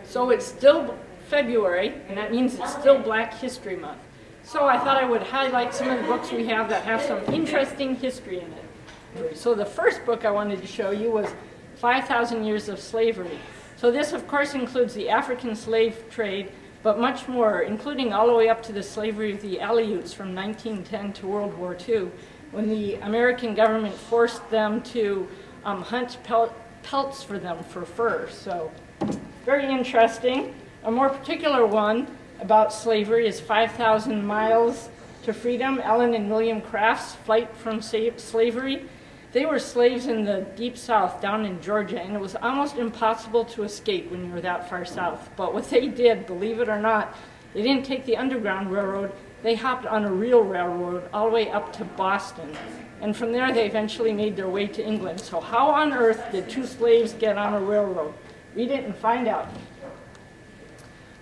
So it's still February, and that means it's still Black History Month. So I thought I would highlight some of the books we have that have some interesting history in it. So the first book I wanted to show you was 5,000 Years of Slavery. So this, of course, includes the African slave trade, but much more, including all the way up to the slavery of the Aleuts from 1910 to World War II, when the American government forced them to hunt pelts for them for fur. So very interesting. A more particular one about slavery is 5,000 Miles to Freedom, Ellen and William Craft's Flight from Slavery. They were slaves in the deep south down in Georgia, and it was almost impossible to escape when you were that far south. But what they did, believe it or not, they didn't take the Underground Railroad. They hopped on a real railroad all the way up to Boston. And from there, they eventually made their way to England. So how on earth did two slaves get on a railroad? Read it and find out.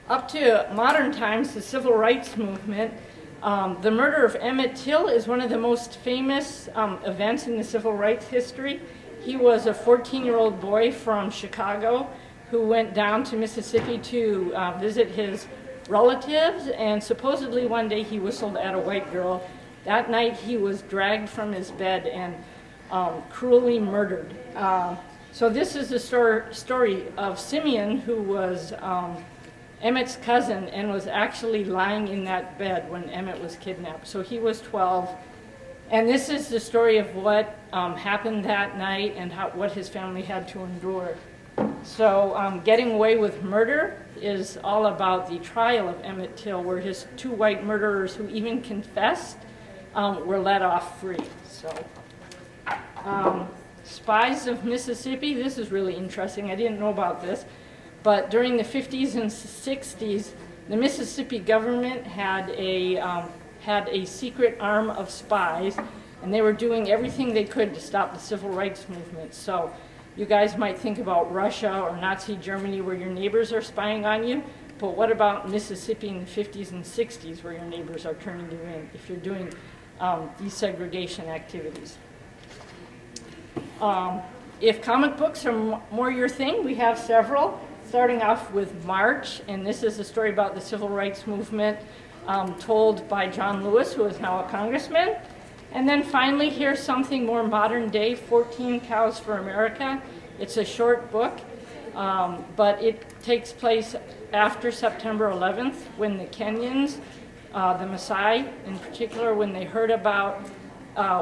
Up to modern times, the Civil Rights Movement, the murder of Emmett Till is one of the most famous events in the civil rights history. He was a 14-year-old boy from Chicago who went down to Mississippi to visit his relatives, and supposedly one day he whistled at a white girl. That night he was dragged from his bed and cruelly murdered. So this is the story of Simeon, who was Emmett's cousin and was actually lying in that bed when Emmett was kidnapped. So he was 12. And this is the story of what happened that night and what his family had to endure. So Getting Away with Murder is all about the trial of Emmett Till, where his two white murderers who even confessed were let off free. So Spies of Mississippi, this is really interesting. I didn't know about this. But during the 50s and 60s, the Mississippi government had a secret arm of spies, and they were doing everything they could to stop the civil rights movement. So you guys might think about Russia or Nazi Germany, where your neighbors are spying on you, but what about Mississippi in the 50s and 60s, where your neighbors are turning you in if you're doing desegregation activities? If comic books are more your thing, we have several. Starting off with March, and this is a story about the civil rights movement told by John Lewis, who is now a congressman. And then finally, here's something more modern day, 14 Cows for America. It's a short book, but it takes place after September 11th, when the Kenyans, the Maasai in particular, when they heard about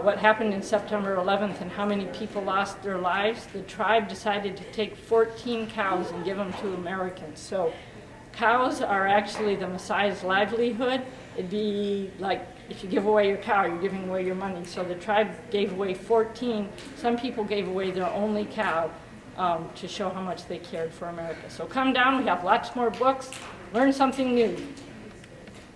what happened in September 11th and how many people lost their lives, the tribe decided to take 14 cows and give them to Americans. So cows are actually the Maasai's livelihood. It'd be like if you give away your cow, you're giving away your money. So the tribe gave away 14. Some people gave away their only cow to show how much they cared for America. So come down, we have lots more books. Learn something new.